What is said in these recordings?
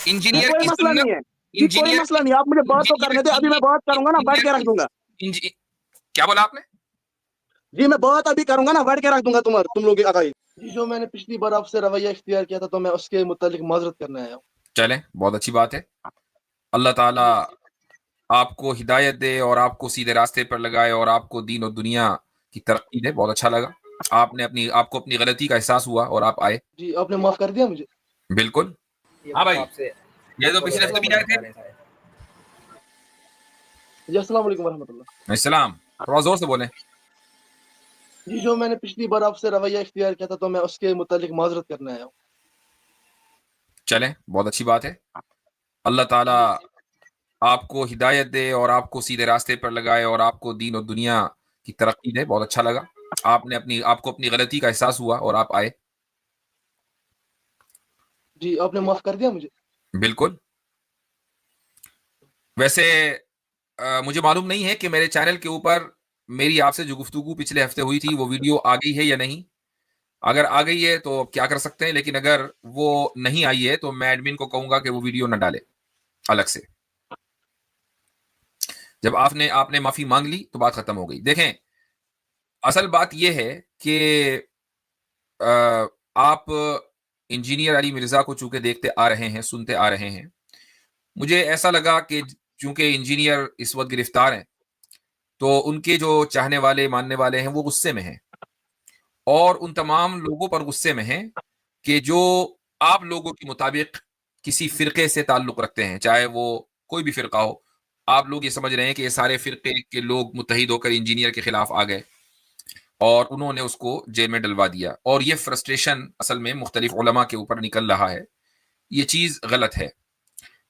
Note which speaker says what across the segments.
Speaker 1: Engineer
Speaker 2: कोई
Speaker 1: की
Speaker 2: मसला
Speaker 1: सुन्नत,
Speaker 2: नहीं है जी, कोई
Speaker 1: इंजीनियर
Speaker 2: मसला नहीं, आप मुझे बात तो करने दे, अभी मैं बात करूंगा ना, बैठ के रख दूंगा
Speaker 1: इंजी- क्या बोला आपने?
Speaker 2: जी, मैं बात अभी करूंगा ना, बैठ के रख दूंगा तुम लोग अकाई जी। जो मैंने पिछली बार आपसे रवैया इख्तियार किया था, तो मैं उसके मुतालिक माजरत करने आया हूँ।
Speaker 1: चलें, बहुत अच्छी बात है। अल्लाह ताला आपको हिदायत दे और आपको सीधे रास्ते पर लगाए और आपको दीन और दुनिया की तरक्की दे। बहुत अच्छा लगा आपको अपनी गलती का एहसास हुआ और आप आए।
Speaker 2: जी, आपने माफ कर दिया मुझे।
Speaker 1: बिल्कुल। हाँ भाई, ये तो पिछले हफ्ते भी आए थे।
Speaker 2: जी, अस्सलाम वालेकुम वरहमतुल्लाह।
Speaker 1: इस्लाम, थोड़ा जोर से बोलें।
Speaker 2: जी, जो मैंने पिछली बार आपसे रवैया इख्तियार किया था, तो मैं उसके मुतालिक माजरत करने आया हूँ।
Speaker 1: चलें, बहुत अच्छी बात है। अल्लाह ताला आपको हिदायत दे और आपको सीधे रास्ते पर लगाए और आपको दीन और दुनिया की तरक्की दे। बहुत अच्छा लगा आपको अपनी गलती का एहसास हुआ और आप आए।
Speaker 2: जी, आपने माफ कर दिया मुझे।
Speaker 1: बिल्कुल। वैसे मुझे मालूम नहीं है कि मेरे चैनल के ऊपर मेरी आपसे जो गुफ्तगू पिछले हफ्ते हुई थी वो वीडियो आ गई है या नहीं। अगर आ गई है तो क्या कर सकते हैं, लेकिन अगर वो नहीं आई है तो मैं एडमिन को कहूंगा कि वो वीडियो न डाले अलग से। जब आपने आपने माफी मांग ली तो बात खत्म हो गई। देखें, असल बात यह है कि आप इंजीनियर अली मिर्जा को चूंकि देखते आ रहे हैं, सुनते आ रहे हैं, मुझे ऐसा लगा कि चूंकि इंजीनियर इस वक्त गिरफ्तार हैं तो उनके जो चाहने वाले मानने वाले हैं वो गुस्से में हैं, और उन तमाम लोगों पर गुस्से में हैं कि जो आप लोगों के मुताबिक किसी फिरके से ताल्लुक रखते हैं, चाहे वो कोई भी फिरका हो। आप लोग ये समझ रहे हैं कि ये सारे फिरके के लोग मुत्तहिद होकर इंजीनियर के खिलाफ आ गए और उन्होंने उसको जेल में डलवा दिया, और ये फ्रस्ट्रेशन असल में मुख्तलिफ उलमा के ऊपर निकल रहा है। ये चीज गलत है।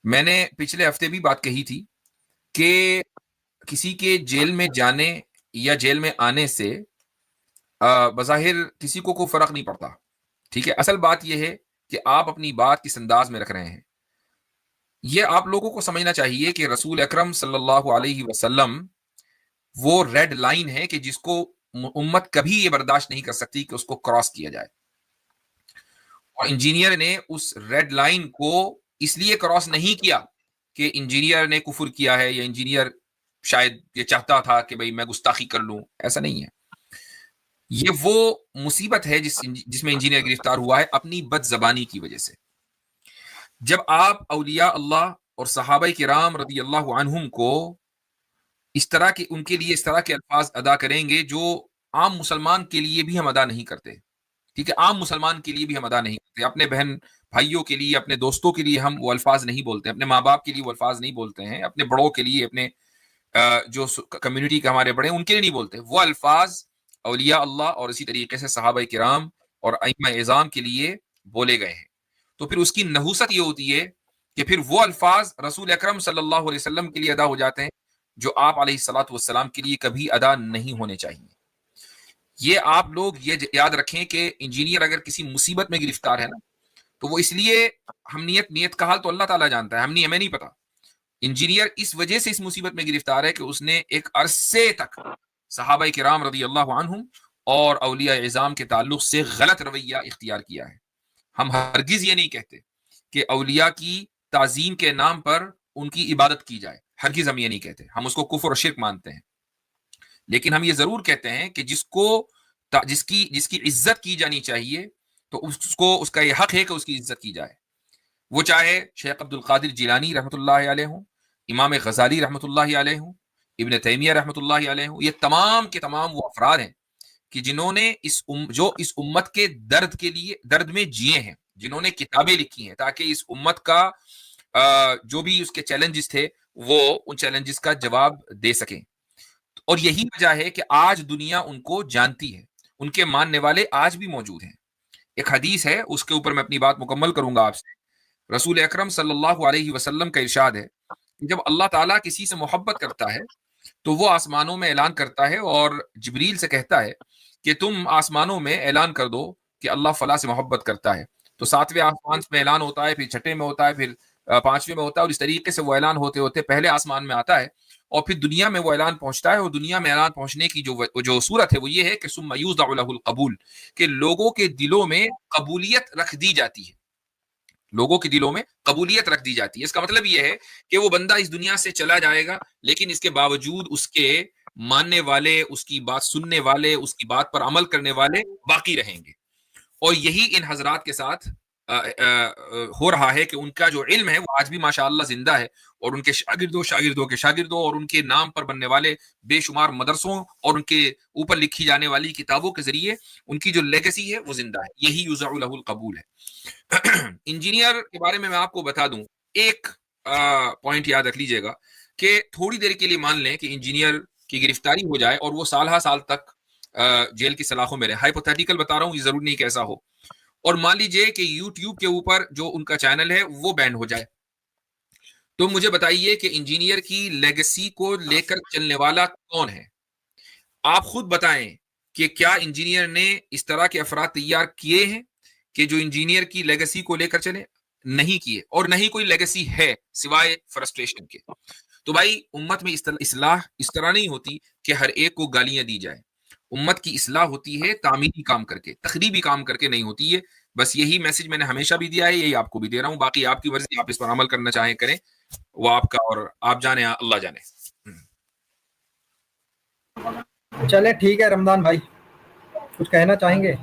Speaker 1: मैंने पिछले हफ्ते भी बात कही थी कि किसी के जेल में जाने या जेल में आने से बज़ाहिर किसी को कोई फर्क नहीं पड़ता। ठीक है, असल बात यह है कि आप अपनी बात किस अंदाज में रख रहे हैं। ये आप लोगों को समझना चाहिए कि रसूल अकरम सल्लल्लाहु अलैहि वसल्लम वो रेड लाइन है कि जिसको उम्मत कभी ये बर्दाश्त नहीं कर सकती कि उसको क्रॉस किया जाए, और इंजीनियर ने उस रेड लाइन को इसलिए क्रॉस नहीं किया कि इंजीनियर ने कुफर किया है या इंजीनियर शायद ये चाहता था कि भाई मैं गुस्ताखी कर लूं। ऐसा नहीं है। ये वो मुसीबत है जिसमें इंजीनियर गिरफ्तार हुआ है अपनी बदजबानी की वजह से। जब आप औलिया अल्लाह और सहाबा किराम रदी अल्लाह अन्हुम को इस तरह के उनके लिए इस तरह के अल्फाज अदा करेंगे जो आम मुसलमान के लिए भी हम अदा नहीं करते। ठीक है, आम मुसलमान के लिए भी हम अदा नहीं करते, अपने बहन भाइयों के लिए, अपने दोस्तों के लिए हम वो अल्फाज नहीं बोलते, अपने माँ बाप के लिए वो अल्फाज नहीं बोलते हैं, अपने बड़ों के लिए, अपने जो कम्युनिटी के हमारे बड़े उनके लिए नहीं बोलते। वो अल्फाज औलिया अल्लाह और इसी तरीके से सहाबा किराम और अइम्मा इज़ाम के लिए बोले गए हैं। तो फिर उसकी नहुसत ये होती है कि फिर वो अल्फाज रसूल अकरम सल्लल्लाहु अलैहि वसल्लम के लिए अदा हो जाते हैं जो आप अलैहिस्सलातु वस्सलाम के लिए कभी अदा नहीं होने चाहिए। ये आप लोग ये याद रखें कि इंजीनियर अगर किसी मुसीबत में गिरफ्तार है ना, तो वो इसलिए, हम नीयत का हाल तो अल्लाह ताला जानता है, हमें नहीं पता। इंजीनियर इस वजह से इस मुसीबत में गिरफ्तार है कि उसने एक अरसे तक सहाबा किराम रदी अल्लाह अन्हुम और औलिया इज़ाम के ताल्लुक से गलत रवैया इख्तियार किया है। हम हरगिज ये नहीं कहते कि औलिया की ताजीम के नाम पर उनकी इबादत की जाए, हरगिज हम ये नहीं कहते, हम उसको कुफ्र और शिर्क मानते हैं। लेकिन हम ये जरूर कहते हैं कि जिसकी जिसकी इज्जत की जानी चाहिए, तो उसको उसका ये हक है कि उसकी इज्जत की जाए। वो चाहे शेख अब्दुल कादिर जिलानी रहमतुल्लाहि अलैह हो, इमाम गजाली रहमतुल्लाहि अलैह हो, इब्न तैमिया रहमतुल्लाहि अलैह हो, ये तमाम के तमाम वो अफराद हैं कि जिन्होंने जो इस उम्मत के दर्द के लिए दर्द में जिए हैं, जिन्होंने किताबें लिखी हैं ताकि इस उम्मत का जो भी उसके चैलेंजेस थे वो उन चैलेंजेस का जवाब दे सकें। और यही वजह है कि आज दुनिया उनको जानती है, उनके मानने वाले आज भी मौजूद हैं। एक हदीस है, उसके ऊपर मैं अपनी बात मुकम्मल करूंगा आपसे। रसूल अकरम सल्लल्लाहु अलैहि वसल्लम का इरशाद है कि जब अल्लाह ताला किसी से मोहब्बत करता है तो वो आसमानों में ऐलान करता है और जिब्रील से कहता है कि तुम आसमानों में ऐलान कर दो कि अल्लाह फला से मोहब्बत करता है। तो सातवें आसमान में ऐलान होता है, फिर छठे में होता है, फिर पांचवें में होता है, और इस तरीके से वो ऐलान होते होते पहले आसमान में आता है और फिर दुनिया में वो ऐलान पहुंचता है। और दुनिया में ऐलान पहुंचने की जो सूरत है वो ये है कि सुम्मा युज़अउ लहुल कबूल, कि लोगों के दिलों में कबूलियत रख दी जाती है। لوگوں کے دلوں میں قبولیت رکھ دی جاتی ہے. اس کا مطلب یہ ہے کہ وہ بندہ اس دنیا سے چلا جائے گا لیکن اس کے باوجود اس کے ماننے والے, اس کی بات سننے والے, اس کی بات پر عمل کرنے والے باقی رہیں گے. اور یہی ان حضرات کے ساتھ ہو رہا ہے کہ ان کا جو علم ہے وہ آج بھی ماشاءاللہ زندہ ہے, اور ان کے شاگردوں کے شاگردوں اور ان کے نام پر بننے والے بے شمار مدرسوں اور ان کے اوپر لکھی جانے والی کتابوں کے ذریعے ان کی جو لیگیسی ہے وہ زندہ ہے. یہی یوزع لہ القبول ہے. انجینئر کے بارے میں آپ کو بتا دوں, ایک پوائنٹ یاد رکھ لیجئے گا کہ تھوڑی دیر کے لیے مان لیں کہ انجینئر کی گرفتاری ہو جائے اور وہ سالہ سال تک جیل کی سلاخوں میں رہے. ہائپوتھیٹیکل بتا رہا ہوں, یہ ضرور نہیں کہ ایسا ہو. اور مان لیجئے کہ یوٹیوب کے اوپر جو ان کا چینل ہے وہ بین ہو جائے, تو مجھے بتائیے کہ انجینئر کی لیگیسی کو لے کر چلنے والا کون ہے؟ آپ خود بتائیں کہ کیا انجینئر نے اس طرح کے افراد تیار کیے ہیں کہ جو انجینئر کی لیگیسی کو لے کر چلے؟ نہیں کیے, اور نہیں کوئی لیگیسی ہے سوائے فرسٹریشن کے. تو بھائی امت میں اصلاح اس طرح نہیں ہوتی کہ ہر ایک کو گالیاں دی جائیں. امت کی اصلاح ہوتی ہے تعمیری کام کر کے, تخریبی کام کر کے نہیں ہوتی ہے. بس یہی میسج میں نے ہمیشہ بھی دیا ہے, یہی آپ کو بھی دے رہا ہوں. باقی آپ کی مرضی, آپ اس پر عمل کرنا چاہیں کریں, وہ آپ کا, اور آپ جانے اللہ جانے.
Speaker 3: چلے ٹھیک ہے رمضان بھائی, کچھ کہنا چاہیں گے؟